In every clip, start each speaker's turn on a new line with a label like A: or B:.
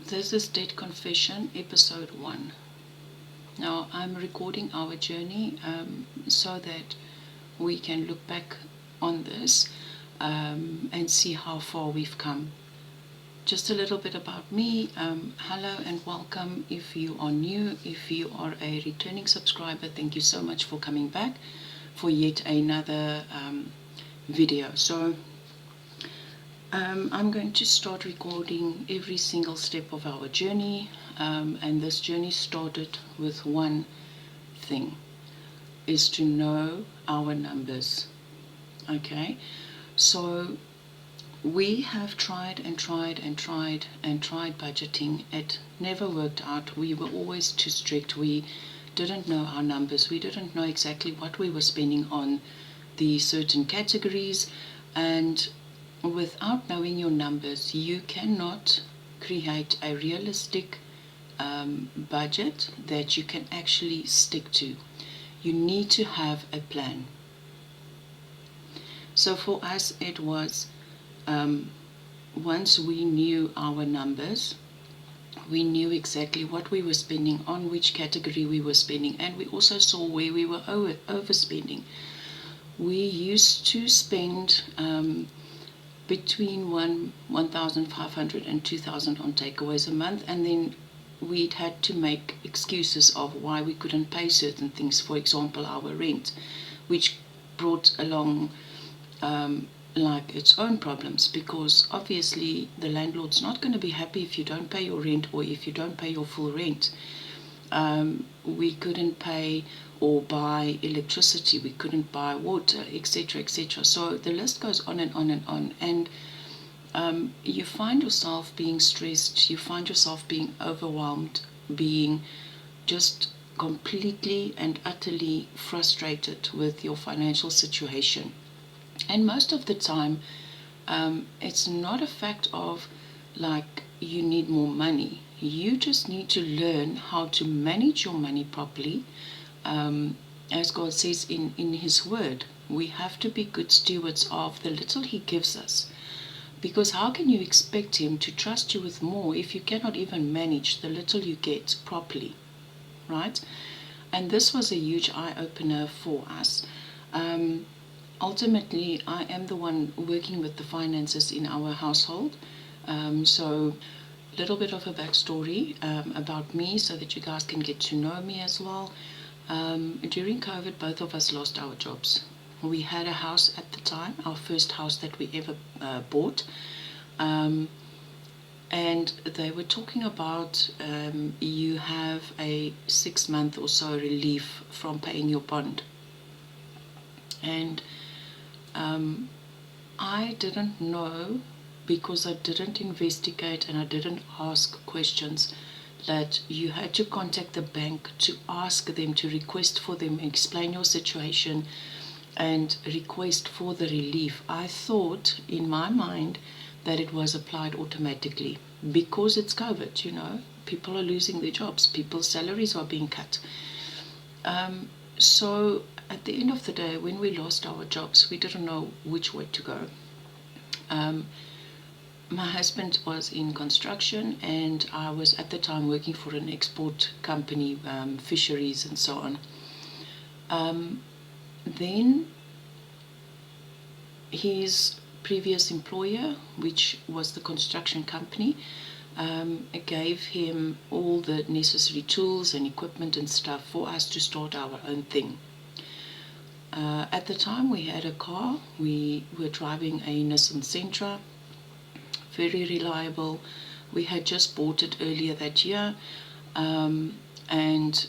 A: This is Debt Confession, episode 1. Now, I'm recording our journey so that we can look back on this and see how far we've come. Just a little bit about me. Hello and welcome if you are new. If you are a returning subscriber, thank you so much for coming back for yet another video. So I'm going to start recording every single step of our journey, and this journey started with one thing, is to know our numbers. Okay, so we have tried budgeting. It never worked out. We were always too strict. We didn't know our numbers. We didn't know exactly what we were spending on the certain categories, and without knowing your numbers, you cannot create a realistic budget that you can actually stick to. You need to have a plan. So for us, it was once we knew our numbers, we knew exactly what we were spending, on which category we were spending, and we also saw where we were overspending. We used to spend between 1,500 and 2,000 on takeaways a month, and then we'd had to make excuses of why we couldn't pay certain things, for example our rent, which brought along like its own problems, because obviously the landlord's not going to be happy if you don't pay your rent or if you don't pay your full rent. We couldn't pay or buy electricity, we couldn't buy water, etc., etc. So the list goes on and on and on, and you find yourself being stressed, you find yourself being overwhelmed, being just completely and utterly frustrated with your financial situation. And most of the time, it's not a fact of like you need more money. You just need to learn how to manage your money properly. As God says in His Word, we have to be good stewards of the little He gives us. Because how can you expect Him to trust you with more if you cannot even manage the little you get properly, right? And this was a huge eye-opener for us. Ultimately, I am the one working with the finances in our household. So a little bit of a backstory about me so that you guys can get to know me as well. During COVID, both of us lost our jobs. We had a house at the time, our first house that we ever bought. And they were talking about you have a 6-month or so relief from paying your bond. And I didn't know, because I didn't investigate and I didn't ask questions, that you had to contact the bank to ask them, to request for them, explain your situation and request for the relief. I thought in my mind that it was applied automatically because it's COVID, people are losing their jobs, people's salaries are being cut. So at the end of the day, when we lost our jobs, we didn't know which way to go. My husband was in construction, and I was at the time working for an export company, fisheries and so on. Then his previous employer, which was the construction company, gave him all the necessary tools and equipment and stuff for us to start our own thing. At the time we had a car. We were driving a Nissan Sentra, very reliable. We had just bought it earlier that year, and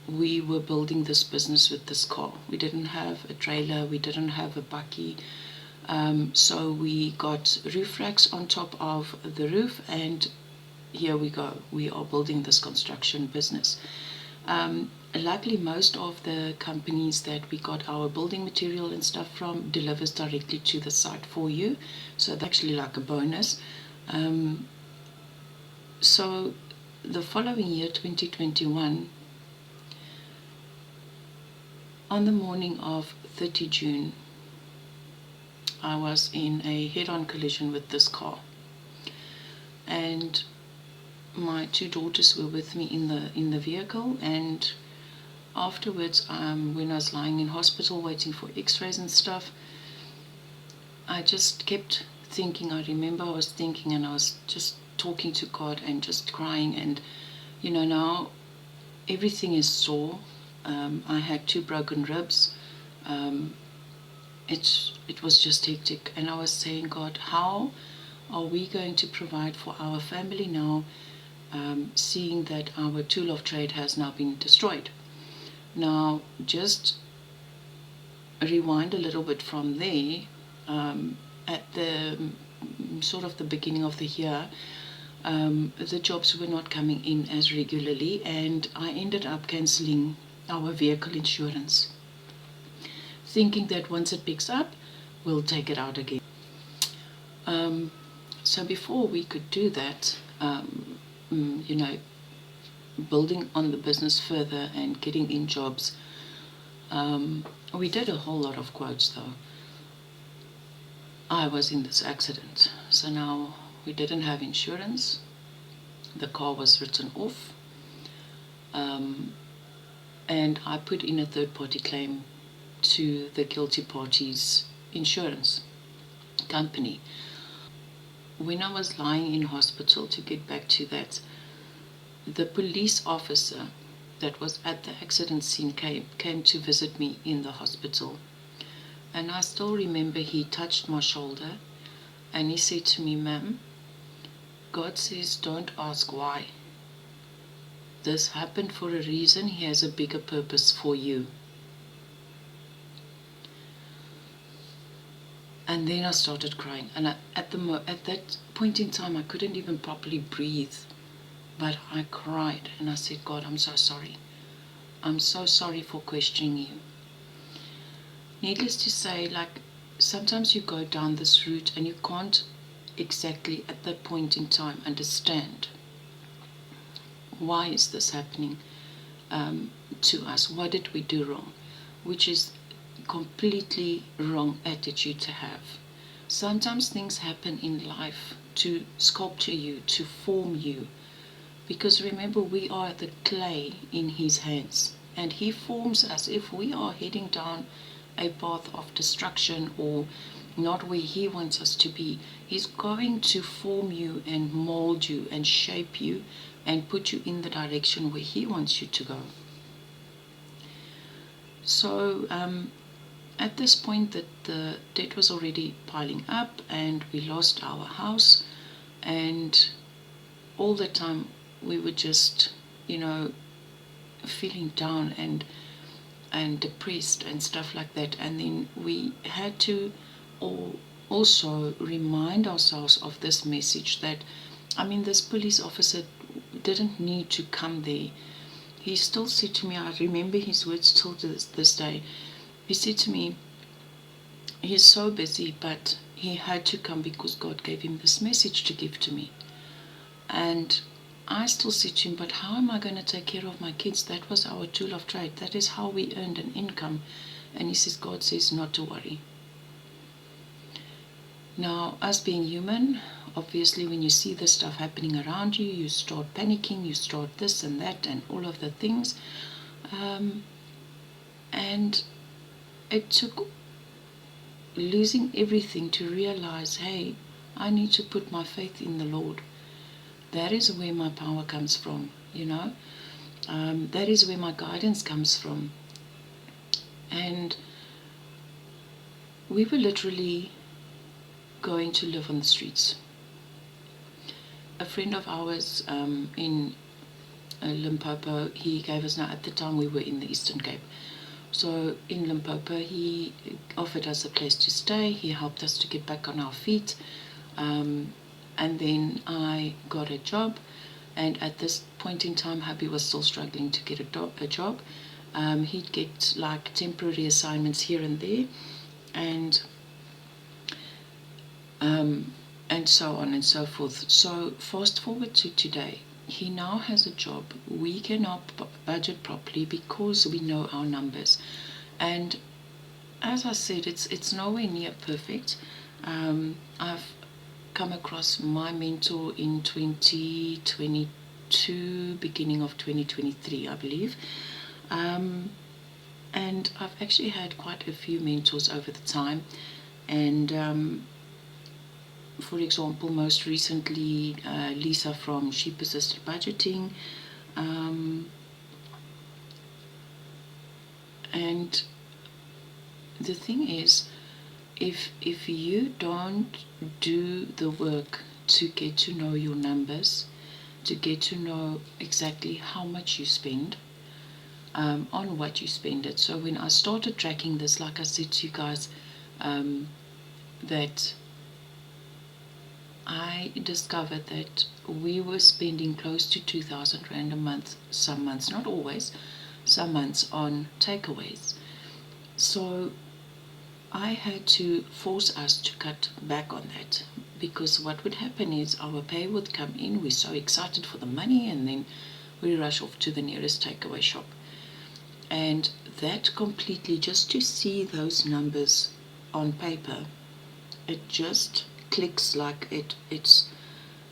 A: we were building this business with this car. We didn't have a trailer, we didn't have a bakkie, so we got roof racks on top of the roof, and here we go, we are building this construction business. Luckily, most of the companies that we got our building material and stuff from delivers directly to the site for you, so that's actually like a bonus. So the following year, 2021, on the morning of 30 June, I was in a head-on collision with this car, and my two daughters were with me in the vehicle, and afterwards, when I was lying in hospital waiting for x-rays and stuff, I just kept thinking. I remember I was thinking, and I was just talking to God and just crying. And now everything is sore. I had 2 broken ribs. It was just hectic, and I was saying, God, how are we going to provide for our family now, seeing that our tool of trade has now been destroyed? Now, just rewind a little bit from there. At the sort of the beginning of the year, the jobs were not coming in as regularly, and I ended up cancelling our vehicle insurance, thinking that once it picks up, we'll take it out again. So before we could do that, building on the business further and getting in jobs, we did a whole lot of quotes though. I was in this accident, so now we didn't have insurance. The car was written off, and I put in a third-party claim to the guilty party's insurance company. When I was lying in hospital, to get back to that, the police officer that was at the accident scene came to visit me in the hospital. And I still remember he touched my shoulder and he said to me, "Ma'am, God says don't ask why. This happened for a reason. He has a bigger purpose for you." And then I started crying. And at that point in time, I couldn't even properly breathe. But I cried and I said, "God, I'm so sorry. I'm so sorry for questioning you." Needless to say, sometimes you go down this route and you can't exactly at that point in time understand why is this happening to us. What did we do wrong? Which is completely wrong attitude to have. Sometimes things happen in life to sculpture you, to form you, because remember, we are the clay in His hands, and He forms us. If we are heading down a path of destruction or not where He wants us to be, He's going to form you and mold you and shape you and put you in the direction where He wants you to go. So at this point, that the debt was already piling up and we lost our house, and all the time we were just feeling down and depressed and stuff like that. And then we had to also remind ourselves of this message that, this police officer didn't need to come there. He still said to me, I remember his words till to this day. He said to me, he's so busy, but he had to come because God gave him this message to give to me. And I still said to him, but how am I going to take care of my kids? That was our tool of trade. That is how we earned an income. And he says, God says not to worry. Now, us being human, obviously when you see this stuff happening around you, you start panicking, you start this and that and all of the things. And it took losing everything to realize, hey, I need to put my faith in the Lord. That is where my power comes from, that is where my guidance comes from. And we were literally going to live on the streets. A friend of ours in Limpopo, he gave us, now at the time we were in the Eastern Cape, so in Limpopo, he offered us a place to stay. He helped us to get back on our feet. And then I got a job, and at this point in time, hubby was still struggling to get a job. He'd get temporary assignments here and there, and so on and so forth. So fast forward to today, he now has a job. We cannot budget properly because we know our numbers, and as I said, it's nowhere near perfect. I've come across my mentor in 2022, to beginning of 2023, I believe. And I've actually had quite a few mentors over the time. And for example, most recently, Lisa from Sheep Assisted Budgeting. And the thing is, if you don't do the work to get to know your numbers, to get to know exactly how much you spend, on what you spend it. So when I started tracking this, like I said to you guys, that I discovered that we were spending close to 2,000 Rand a month, some months, not always, some months on takeaways. So I had to force us to cut back on that, because what would happen is our pay would come in, we're so excited for the money, and then we rush off to the nearest takeaway shop. And that completely, just to see those numbers on paper, it just clicks, like it's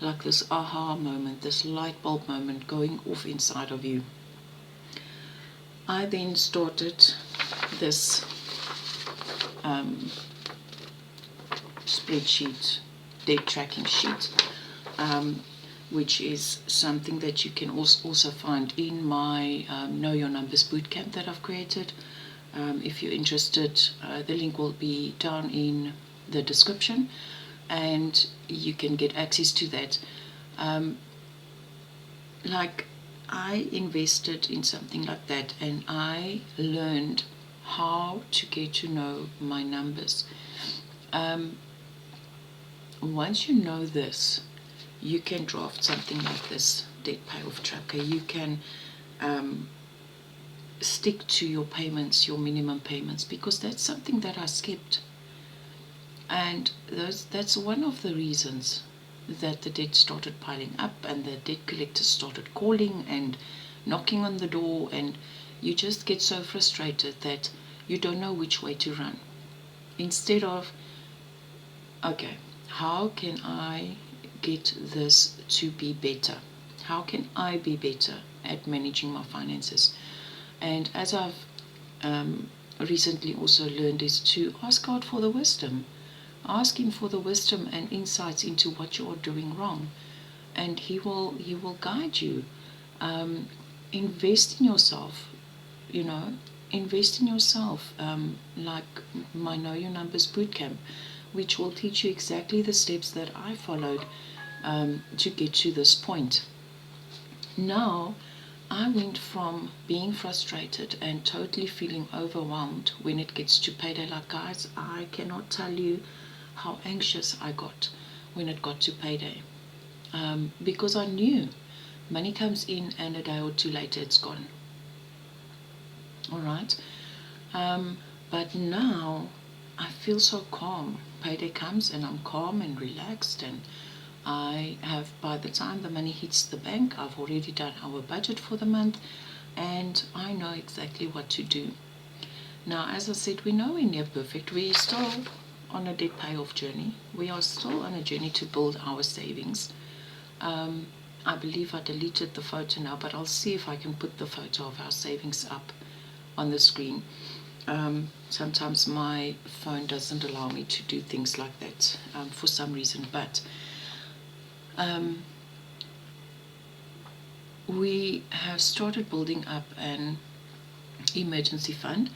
A: like this aha moment, this light bulb moment going off inside of you. I then started this spreadsheet, debt tracking sheet, which is something that you can also find in my Know Your Numbers bootcamp that I've created. If you're interested, the link will be down in the description, and you can get access to that. Like, I invested in something like that, and I learned how to get to know my numbers. Once you know this, you can draft something like this debt payoff tracker. You can stick to your payments, your minimum payments, because that's something that I skipped. And that's one of the reasons that the debt started piling up, and the debt collectors started calling and knocking on the door, and you just get so frustrated that you don't know which way to run. Instead of, okay, how can I get this to be better? How can I be better at managing my finances? And as I've recently also learned, is to ask God for the wisdom. Ask Him for the wisdom and insights into what you are doing wrong, and He will guide you. Invest in yourself, invest in yourself, like my Know Your Numbers bootcamp, which will teach you exactly the steps that I followed to get to this point. Now, I went from being frustrated and totally feeling overwhelmed when it gets to payday. Like, guys, I cannot tell you how anxious I got when it got to payday, because I knew money comes in and a day or two later it's gone. All right, but now I feel so calm. Payday comes and I'm calm and relaxed, and I have, by the time the money hits the bank, I've already done our budget for the month, and I know exactly what to do. Now, as I said, we know we're near perfect. We're still on a debt payoff journey. We are still on a journey to build our savings. I believe I deleted the photo now, but I'll see if I can put the photo of our savings up on the screen. Sometimes my phone doesn't allow me to do things like that for some reason, but we have started building up an emergency fund,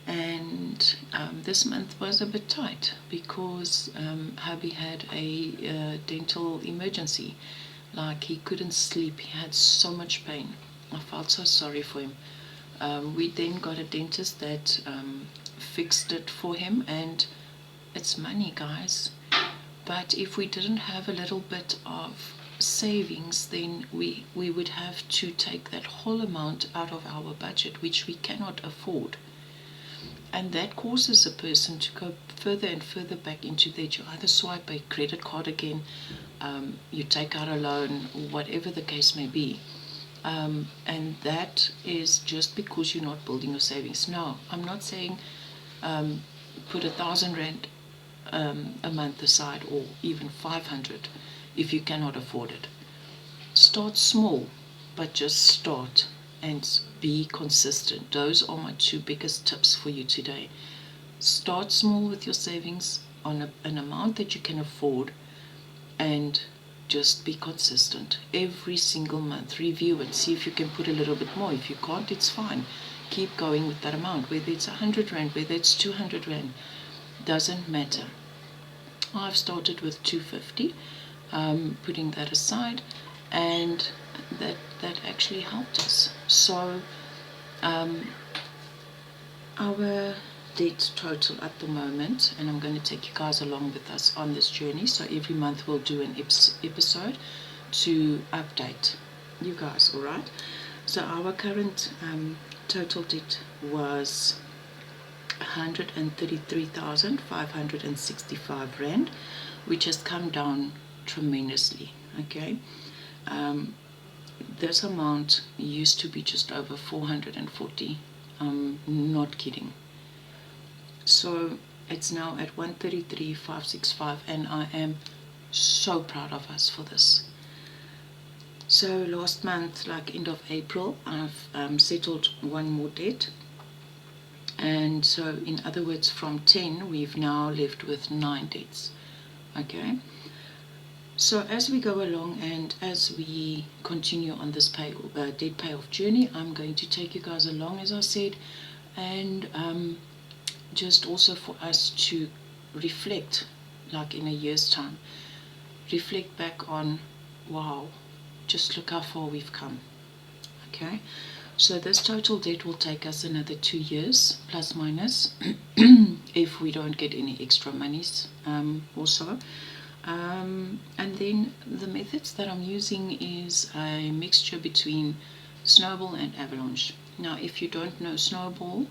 A: and this month was a bit tight because hubby had a dental emergency. Like, he couldn't sleep, he had so much pain. I felt so sorry for him. We then got a dentist that fixed it for him, and it's money, guys. But if we didn't have a little bit of savings, then we would have to take that whole amount out of our budget, which we cannot afford. And that causes a person to go further and further back into debt. You either swipe a credit card again, you take out a loan, whatever the case may be. And that is just because you're not building your savings. Now, I'm not saying put 1,000 Rand a month aside, or even 500 if you cannot afford it. Start small. but just start and be consistent. Those are my two biggest tips for you today. Start small with your savings on an amount that you can afford, and just be consistent. Every single month, review it, see if you can put a little bit more. If you can't, it's fine. Keep going with that amount, whether it's 100 Rand, whether it's 200 Rand, doesn't matter. I've started with 250, putting that aside, and that actually helped us. So our debt total at the moment, and I'm going to take you guys along with us on this journey, so every month we'll do an episode to update you guys. All right, so our current total debt was 133,565 Rand, which has come down tremendously. Okay, this amount used to be just over 440. I'm not kidding. So it's now at 133,565, and I am so proud of us for this. So last month, like end of April, I've settled one more debt, and so in other words, from 10 we've now left with 9 debts. Okay, so as we go along and as we continue on this debt payoff journey, I'm going to take you guys along, as I said, and just also for us to reflect, like in a year's time, reflect back on, wow, just look how far we've come. Okay, so this total debt will take us another 2 years, plus minus, if we don't get any extra monies also. And then the methods that I'm using is a mixture between Snowball and Avalanche. Now, if you don't know Snowball,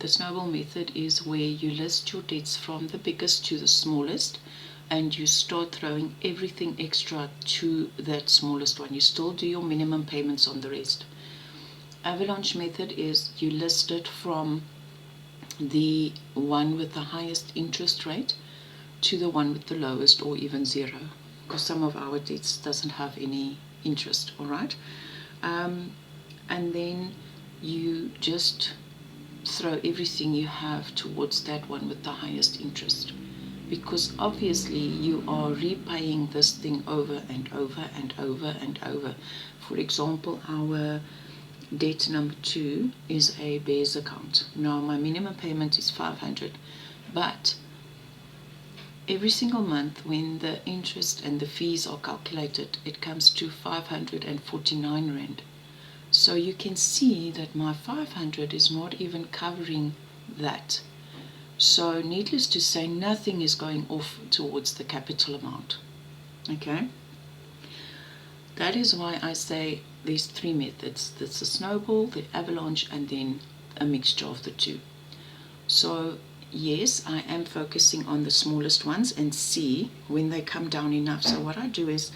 A: the Snowball method is where you list your debts from the biggest to the smallest, and you start throwing everything extra to that smallest one. You still do your minimum payments on the rest. Avalanche method is you list it from the one with the highest interest rate to the one with the lowest, or even zero, because some of our debts doesn't have any interest. All right, and then you just throw everything you have towards that one with the highest interest, because obviously you are repaying this thing over and over and over and over. For example, our debt number 2 is a BEARS account. Now my minimum payment is 500, but every single month when the interest and the fees are calculated, it comes to 549 Rand. So you can see that my 500 is not even covering that. So needless to say, nothing is going off towards the capital amount. Okay, that is why I say there's 3 methods. There's the Snowball, the Avalanche, and then a mixture of the 2. So yes, I am focusing on the smallest ones and see when they come down enough. So what I do is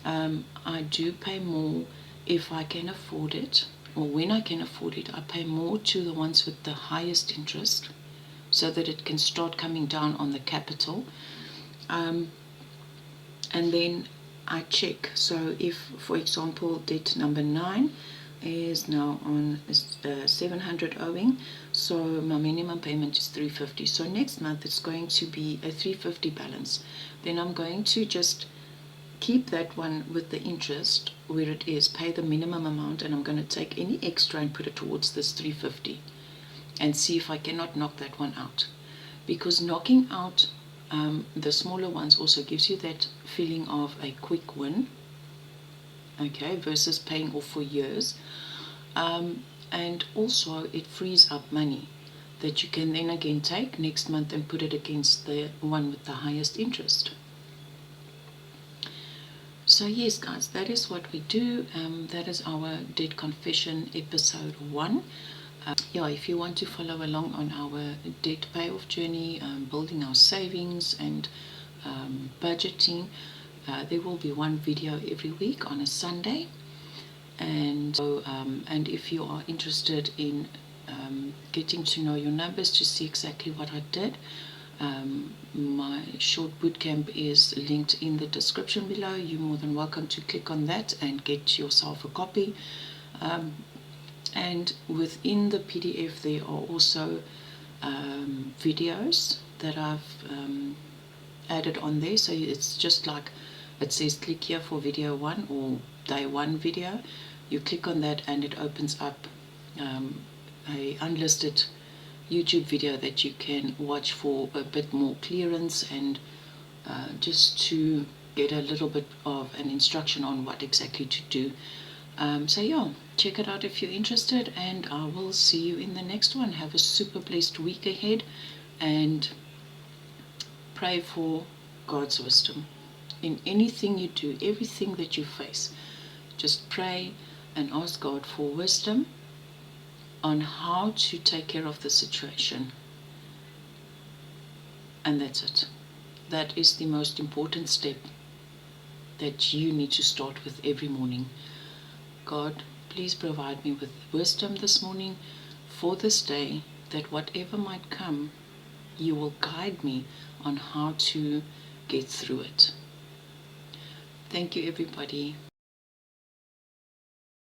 A: I do pay more if I can afford it, or when I can afford it, I pay more to the ones with the highest interest, so that it can start coming down on the capital. And then I check. So if, for example, debt number 9 is now on 700 owing, so my minimum payment is 350. So next month it's going to be a 350 balance. Then I'm going to just keep that one with the interest where it is, pay the minimum amount, and I'm going to take any extra and put it towards this 350 and see if I cannot knock that one out. Because knocking out the smaller ones also gives you that feeling of a quick win, okay, versus paying off for years. And also it frees up money that you can then again take next month and put it against the one with the highest interest. So yes guys, that is what we do. That is our debt confession episode 1. Yeah, if you want to follow along on our debt payoff journey, building our savings and budgeting, there will be one video every week on a Sunday. And so, and if you are interested in getting to know your numbers to see exactly what I did, My short bootcamp is linked in the description below. You're more than welcome to click on that and get yourself a copy. And within the PDF there are also videos that I've added on there. So it's just like it says click here for video 1 or day 1 video. You click on that and it opens up a unlisted YouTube video that you can watch for a bit more clearance and just to get a little bit of an instruction on what exactly to do. So yeah, check it out if you're interested, and I will see you in the next one. Have a super blessed week ahead, and pray for God's wisdom in anything you do, everything that you face. Just pray and ask God for wisdom on how to take care of the situation. And that's it. That is the most important step that you need to start with every morning. God, please provide me with wisdom this morning for this day, that whatever might come, you will guide me on how to get through it. Thank you, everybody.